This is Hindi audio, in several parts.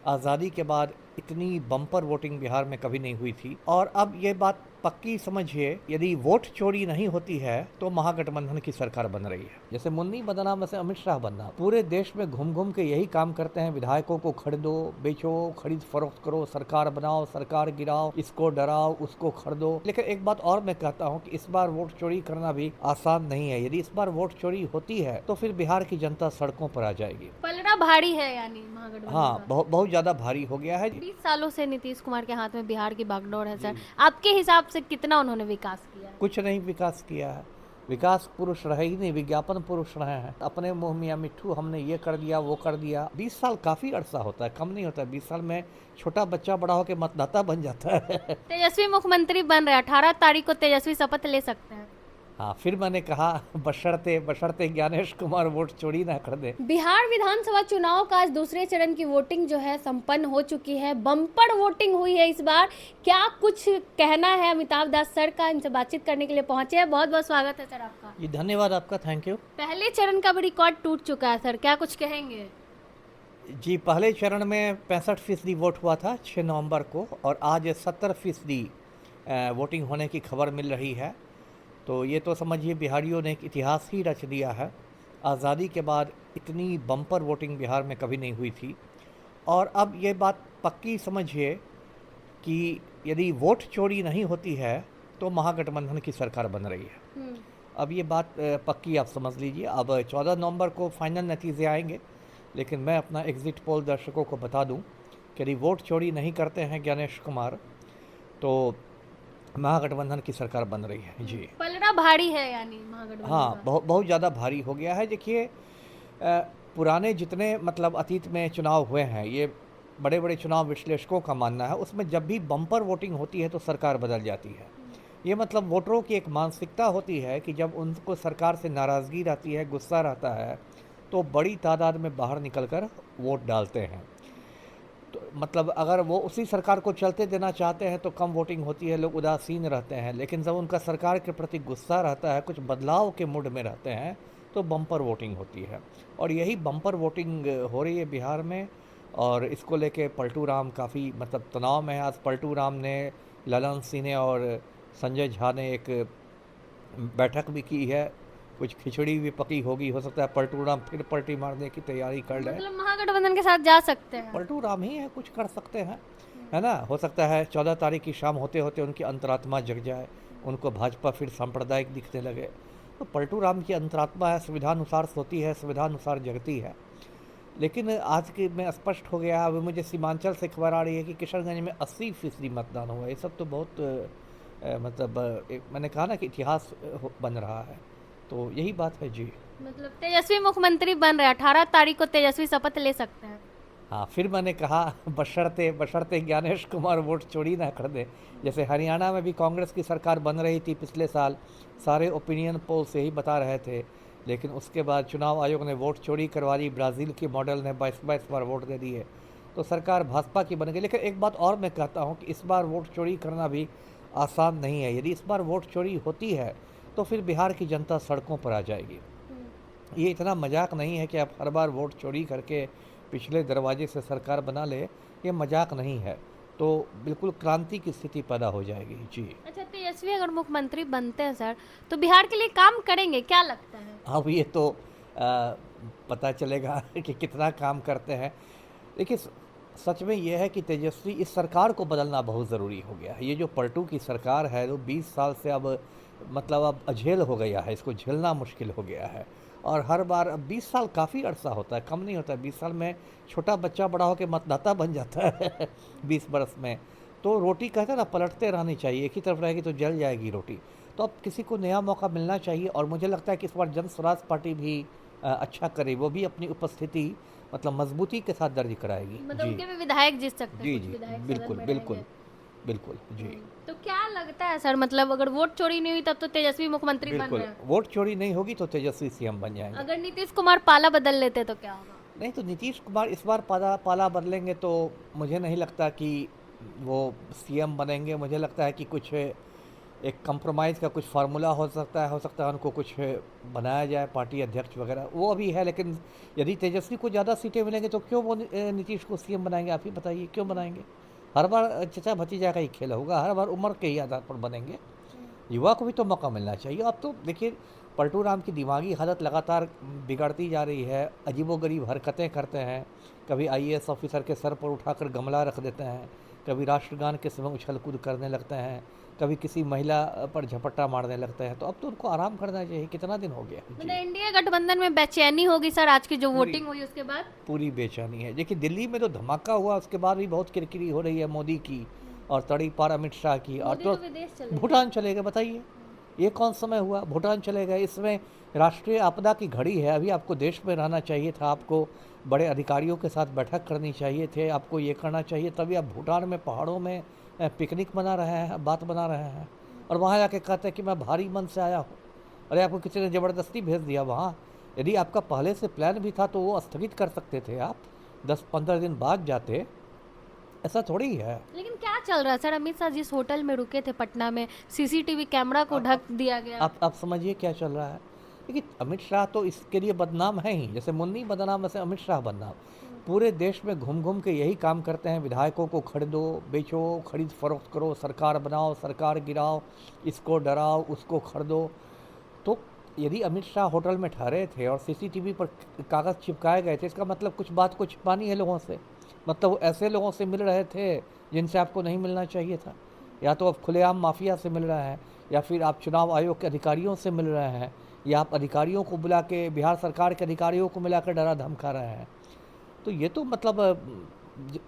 आज़ादी के बाद इतनी बम्पर वोटिंग बिहार में कभी नहीं हुई थी। और अब ये बात पक्की समझिए, यदि वोट चोरी नहीं होती है तो महागठबंधन की सरकार बन रही है। जैसे मुन्नी बनना, वैसे अमित शाह बनना। पूरे देश में घूम घूम के यही काम करते हैं, विधायकों को खरीदो बेचो, खरीद फरोख्त करो, सरकार बनाओ, सरकार गिराओ, इसको डराओ उसको खरीदो। लेकिन एक बात और मैं कहता हूँ कि इस बार वोट चोरी करना भी आसान नहीं है। यदि इस बार वोट चोरी होती है तो फिर बिहार की जनता सड़कों पर आ जाएगी। पलड़ा भारी है यानी महागठबंधन हाँ, का। बहुत बहुत ज्यादा भारी हो गया है। 20 सालों से नीतीश कुमार के हाथ में बिहार की बागडोर है सर। जी। आपके हिसाब से कितना उन्होंने विकास किया है? कुछ नहीं विकास किया है। विकास पुरुष रहे ही नहीं, विज्ञापन पुरुष रहे हैं। अपने मुंह मियाँ मिट्ठू, हमने ये कर दिया वो कर दिया। 20 साल काफी अरसा होता है, कम नहीं होता है। 20 साल में छोटा बच्चा बड़ा होकर मतदाता बन जाता है। तेजस्वी मुख्यमंत्री बन रहे हैं, 18 तारीख को तेजस्वी शपथ ले सकते हैं। हाँ, फिर मैंने कहा बशर्ते बशर्ते ज्ञानेश कुमार वोट चोरी ना कर दे। बिहार विधानसभा चुनाव का आज दूसरे चरण की वोटिंग जो है संपन्न हो चुकी है। बम्पर वोटिंग हुई है इस बार। क्या कुछ कहना है अमिताभ दास सर का? इनसे बातचीत करने के लिए पहुंचे हैं। बहुत बहुत स्वागत है सर आपका। जी धन्यवाद आपका, थैंक यू। पहले चरण का भी रिकॉर्ड टूट चुका है सर, क्या कुछ कहेंगे? जी, पहले चरण में 65% वोट हुआ था 6 नवंबर को, और आज 70% वोटिंग होने की खबर मिल रही है। तो ये तो समझिए बिहारियों ने एक इतिहास ही रच दिया है। आज़ादी के बाद इतनी बम्पर वोटिंग बिहार में कभी नहीं हुई थी। और अब ये बात पक्की समझिए कि यदि वोट चोरी नहीं होती है तो महागठबंधन की सरकार बन रही है। अब ये बात पक्की आप समझ लीजिए। अब 14 नवंबर को फाइनल नतीजे आएंगे, लेकिन मैं अपना एग्ज़िट पोल दर्शकों को बता दूं कि यदि वोट चोरी नहीं करते हैं ज्ञानेश कुमार तो महागठबंधन की सरकार बन रही है। जी पलड़ा भारी है यानी महागठबंधन हाँ, का। बहुत बहुत ज़्यादा भारी हो गया है। देखिए, पुराने जितने मतलब अतीत में चुनाव हुए हैं, ये बड़े बड़े चुनाव विश्लेषकों का मानना है, उसमें जब भी बम्पर वोटिंग होती है तो सरकार बदल जाती है। ये मतलब वोटरों की एक मानसिकता होती है कि जब उनको सरकार से नाराज़गी रहती है, गुस्सा रहता है, तो बड़ी तादाद में बाहर निकलकर वोट डालते हैं। तो मतलब अगर वो उसी सरकार को चलते देना चाहते हैं तो कम वोटिंग होती है, लोग उदासीन रहते हैं। लेकिन जब उनका सरकार के प्रति गुस्सा रहता है, कुछ बदलाव के मूड में रहते हैं, तो बम्पर वोटिंग होती है। और यही बम्पर वोटिंग हो रही है बिहार में। और इसको लेके पलटू राम काफ़ी मतलब तनाव में है। आज पलटू राम ने, ललन सिंह ने और संजय झा ने एक बैठक भी की है। कुछ खिचड़ी भी पकी होगी, हो सकता है पलटू राम फिर पलटी मारने की तैयारी कर ले। मतलब महागठबंधन के साथ जा सकते हैं। पलटू राम ही है, कुछ कर सकते हैं, है ना। हो सकता है 14 तारीख की शाम होते होते उनकी अंतरात्मा जग जाए, उनको भाजपा फिर सांप्रदायिक दिखने लगे। तो पलटू राम की अंतरात्मा है, सुविधानुसार सोती है, सुविधानुसार जगती है। लेकिन आज के में स्पष्ट हो गया। अभी मुझे सीमांचल से खबर आ रही है कि किशनगंज में 80% मतदान हुआ। ये सब तो बहुत मतलब मैंने कहा ना कि इतिहास बन रहा है। तो यही बात है। जी मतलब तेजस्वी मुख्यमंत्री बन रहे हैं, 18 तारीख को तेजस्वी शपथ ले सकते हैं। हाँ, फिर मैंने कहा बशर्ते बशर्ते ज्ञानेश कुमार वोट चोरी ना कर दे। जैसे हरियाणा में भी कांग्रेस की सरकार बन रही थी पिछले साल, सारे ओपिनियन पोल से ही बता रहे थे। लेकिन उसके बाद चुनाव आयोग ने वोट चोरी करवा दी, ब्राज़ील के मॉडल ने 22-22 बार वोट दे दिए, तो सरकार भाजपा की बन गई। लेकिन एक बात और मैं कहता हूँ कि इस बार वोट चोरी करना भी आसान नहीं है। यदि इस बार वोट चोरी होती है तो फिर बिहार की जनता सड़कों पर आ जाएगी। ये इतना मजाक नहीं है कि आप हर बार वोट चोरी करके पिछले दरवाजे से सरकार बना ले। ये मजाक नहीं है। तो बिल्कुल क्रांति की स्थिति पैदा हो जाएगी। जी अच्छा, तेजस्वी अगर मुख्यमंत्री बनते हैं सर तो बिहार के लिए काम करेंगे, क्या लगता है? अब ये तो पता चलेगा कि कितना काम करते हैं। देखिए, सच में ये है कि तेजस्वी, इस सरकार को बदलना बहुत ज़रूरी हो गया है। ये जो पलटू की सरकार है वो 20 साल से अब मतलब अब अझेल हो गया है, इसको झेलना मुश्किल हो गया है। और हर बार अब 20 साल काफ़ी अरसा होता है, कम नहीं होता है। 20 साल में छोटा बच्चा बड़ा होकर मतदाता बन जाता है 20 बरस में। तो रोटी कहते हैं ना, पलटते रहनी चाहिए, एक ही तरफ रहेगी तो जल जाएगी रोटी। तो अब किसी को नया मौका मिलना चाहिए। और मुझे लगता है कि इस बार जन स्वराज पार्टी भी अच्छा करे। वो भी अपनी उपस्थिति मतलब मजबूती के साथ दर्ज कराएगी। मतलब जी उनके भी विधायक जीत सकते हैं, जी कुछ जी, विधायक सदन बिल्कुल में बिल्कुल रहेंगे। बिल्कुल। जी तो क्या लगता है सर, मतलब अगर वोट चोरी नहीं हुई तब तो तेजस्वी मुख्यमंत्री बन बिल्कुल, रहे हैं। वोट चोरी नहीं होगी तो तेजस्वी सीएम बन जाएंगे। अगर नीतीश कुमार पाला बदल लेते तो क्या होगा? नहीं तो नीतीश कुमार इस बार पाला पाला बदलेंगे तो मुझे नहीं लगता कि वो सीएम बनेंगे। मुझे लगता है कि कुछ एक कंप्रोमाइज़ का कुछ फार्मूला हो सकता है उनको कुछ बनाया जाए पार्टी अध्यक्ष वगैरह, वो अभी है। लेकिन यदि तेजस्वी को ज़्यादा सीटें मिलेंगी तो क्यों वो नीतीश को सीएम बनाएंगे? आप ही बताइए, क्यों बनाएंगे? हर बार चचा भतीजा का ही खेल होगा, हर बार उम्र के ही आधार पर बनेंगे। युवा को भी तो मौका मिलना चाहिए। अब तो देखिए, पलटू राम की दिमागी हालत लगातार बिगड़ती जा रही है, अजीबोगरीब हरकतें करते हैं। कभी आईएएस ऑफिसर के सर पर उठाकर गमला रख देते हैं, कभी राष्ट्रगान के समय उछल कूद करने लगते हैं, कभी किसी महिला पर झपट्टा मारने लगते हैं। तो अब तो उनको आराम करना चाहिए। कितना दिन हो गया मतलब जी। इंडिया गठबंधन में बेचैनी होगी सर आज की जो पूरी वोटिंग हुई उसके बाद। पूरी बेचैनी है। देखिए, दिल्ली में तो धमाका हुआ, उसके बाद भी बहुत किरकिरी हो रही है मोदी की और तड़ी पार अमित शाह की। और मोदी तो तो विदेश चले गए। भूटान चले गए, बताइए ये कौन समय हुआ? भूटान चले गए। इसमें राष्ट्रीय आपदा की घड़ी है, अभी आपको देश में रहना चाहिए था, आपको बड़े अधिकारियों के साथ बैठक करनी चाहिए थे, आपको ये करना चाहिए। तभी आप भूटान में पहाड़ों में पिकनिक बना रहे हैं, बात बना रहे हैं, और वहाँ जाके कहते हैं कि मैं भारी मन से आया हूँ। अरे आपको किसी ने ज़बरदस्ती भेज दिया वहाँ? यदि आपका पहले से प्लान भी था तो वो स्थगित कर सकते थे आप, 10-15 दिन बाद जाते। ऐसा थोड़ी है। लेकिन क्या चल रहा है सर? अमित शाह जिस होटल में रुके थे पटना में, सीसीटीवी कैमरा को ढक दिया गया। आप समझिए क्या चल रहा है। देखिए, अमित शाह तो इसके लिए बदनाम है ही, जैसे मुन्नी बदनाम वैसे अमित शाह बदनाम। पूरे देश में घूम घूम के यही काम करते हैं, विधायकों को खरीदो बेचो, खरीद फरोख्त करो, सरकार बनाओ, सरकार गिराओ, इसको डराओ, उसको खरीदो। तो यदि अमित शाह होटल में ठहरे थे और सीसीटीवी पर कागज़ चिपकाए गए थे, इसका मतलब कुछ बात को छिपानी है लोगों से। मतलब वो ऐसे लोगों से मिल रहे थे जिनसे आपको नहीं मिलना चाहिए था, या तो आप खुलेआम माफिया से मिल रहे हैं, या फिर आप चुनाव आयोग के अधिकारियों से मिल रहे हैं, या आप अधिकारियों को बुला के, बिहार सरकार के अधिकारियों को मिलाकर डरा धमका रहे हैं। तो ये तो मतलब ज-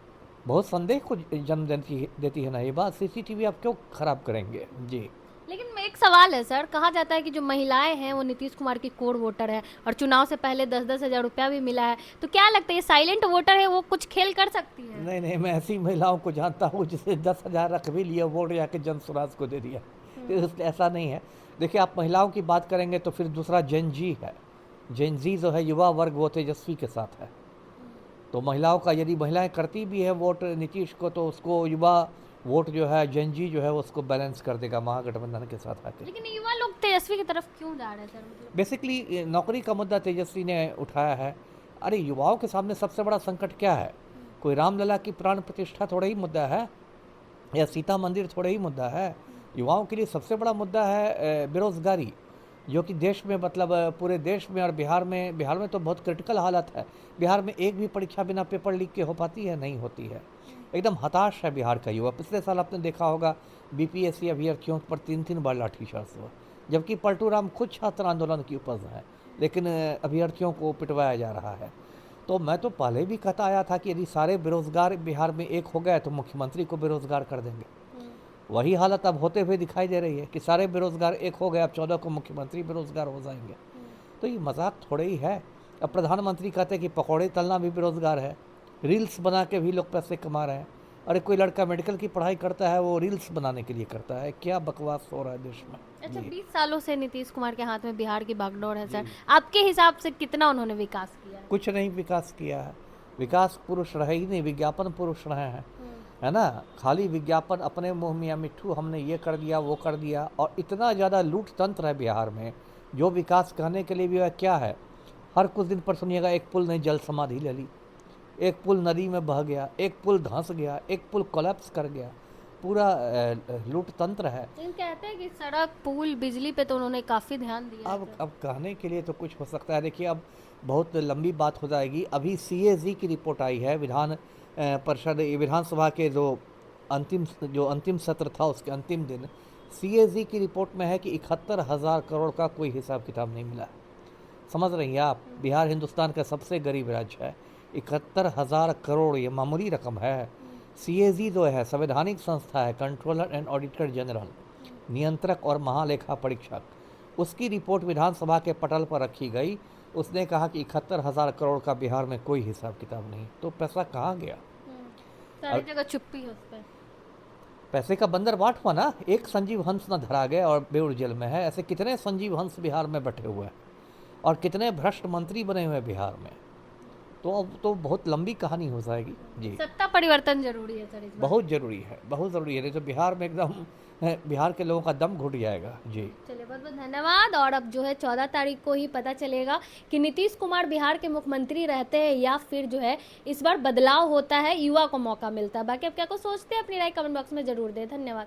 बहुत संदेह को जन्म देती है ना ये बात। सीसीटीवी आप क्यों खराब करेंगे जी? लेकिन एक सवाल है सर, कहा जाता है कि जो महिलाएं हैं वो नीतीश कुमार की कोर वोटर है और चुनाव से पहले 10-10 हजार रुपया भी मिला है, तो क्या लगता है ये साइलेंट वोटर है, वो कुछ खेल कर सकती है? नहीं नहीं, मैं ऐसी महिलाओं को जानता हूँ जिसे 10,000 रख भी लिया, वोट जाके जन स्वराज को दे दिया। तो ऐसा नहीं है। देखिए, आप महिलाओं की बात करेंगे तो फिर दूसरा जेन जी है। जेन जी जो है युवा वर्ग, वो तेजस्वी के साथ है। तो महिलाओं का, यदि महिलाएं करती भी है वोट नीतीश को, तो उसको युवा वोट जो है, जेन जी जो है, वो उसको बैलेंस कर देगा महागठबंधन के साथ आके। लेकिन युवा लोग तेजस्वी की तरफ क्यों जा रहे हैं सर? मतलब बेसिकली नौकरी का मुद्दा तेजस्वी ने उठाया है। अरे युवाओं के सामने सबसे बड़ा संकट क्या है? कोई रामलला की प्राण प्रतिष्ठा थोड़ा ही मुद्दा है, या सीता मंदिर थोड़ा ही मुद्दा है। युवाओं के लिए सबसे बड़ा मुद्दा है बेरोजगारी, जो कि देश में, मतलब पूरे देश में और बिहार में तो बहुत क्रिटिकल हालत है। बिहार में एक भी परीक्षा बिना पेपर लीक के हो पाती है? नहीं होती है। एकदम हताश है बिहार का युवा। पिछले साल आपने देखा होगा बीपीएससी अभ्यर्थियों पर 3-3 बार लाठीचार्ज हुआ, जबकि पलटू राम खुद छात्र आंदोलन की उपज है, लेकिन अभ्यर्थियों को पिटवाया जा रहा है। तो मैं तो पहले भी कहता आया था कि यदि सारे बेरोजगार बिहार में एक हो गए तो मुख्यमंत्री को बेरोजगार कर देंगे। वही हालत अब होते हुए दिखाई दे रही है कि सारे बेरोजगार एक हो गए, अब 14 को मुख्यमंत्री बेरोजगार हो जाएंगे। तो ये मजाक थोड़े ही है। अब प्रधानमंत्री कहते हैं कि पकौड़े तलना भी बेरोजगार है, रील्स बना के भी लोग पैसे कमा रहे हैं। अरे कोई लड़का मेडिकल की पढ़ाई करता है, वो रील्स बनाने के लिए करता है। क्या बकवास हो रहा है देश में। अच्छा, जी। 20 सालों से नीतीश कुमार के हाथ में बिहार की बागडोर है सर, आपके हिसाब से कितना उन्होंने विकास किया है? कुछ नहीं विकास किया है। विकास पुरुष रहे ही नहीं, विज्ञापन पुरुष रहे हैं, है ना। खाली विज्ञापन, अपने मुंह मियाँ मिट्ठू, हमने ये कर दिया वो कर दिया। और इतना ज़्यादा लूट तंत्र है बिहार में, जो विकास कहने के लिए भी है क्या है। हर कुछ दिन पर सुनिएगा एक पुल ने जल समाधि ले ली, एक पुल नदी में बह गया, एक पुल धंस गया, एक पुल कोलैप्स कर गया। पूरा लूट तंत्र है। लेकिन कहते हैं कि सड़क, पुल, बिजली पे तो उन्होंने काफी ध्यान दिया है सर। अब कहने के लिए तो कुछ हो सकता है। देखिए, अब बहुत लंबी बात हो जाएगी। अभी सीएजी की रिपोर्ट आई है, विधानसभा के जो अंतिम सत्र था उसके अंतिम दिन सीएजी की रिपोर्ट में है कि 71,000 करोड़ का कोई हिसाब किताब नहीं मिला। समझ रही हैं आप? बिहार हिंदुस्तान का सबसे गरीब राज्य है। 71,000 करोड़ ये मामूली रकम है। सीएजी जो है संवैधानिक संस्था है, कंट्रोलर एंड ऑडिटर जनरल, नियंत्रक और महालेखा परीक्षक, उसकी रिपोर्ट विधानसभा के पटल पर रखी गई। उसने कहा कि 71,000 करोड़ का बिहार में कोई हिसाब किताब नहीं। तो पैसा कहाँ गया? सारी जगह चुप्पी है उस पर। पैसे का बंदर बाट हुआ ना। एक संजीव हंस न धरा गया और बेउर जेल में है। ऐसे कितने संजीव हंस बिहार में बैठे हुए हैं और कितने भ्रष्ट मंत्री बने हुए हैं बिहार में। तो अब तो बहुत लंबी कहानी हो जाएगी जी। सत्ता परिवर्तन जरूरी है सर इस बार। बहुत ज़रूरी है, बहुत ज़रूरी है, नहीं तो बिहार में एकदम बिहार के लोगों का दम घुट जाएगा जी। चलिए बहुत बहुत धन्यवाद। और अब जो है 14 तारीख को ही पता चलेगा कि नीतीश कुमार बिहार के मुख्यमंत्री रहते हैं या फिर जो है इस बार बदलाव होता है, युवा को मौका मिलता है। बाकी आप क्या को सोचते हैं अपनी राय कमेंट बॉक्स में जरूर दें। धन्यवाद।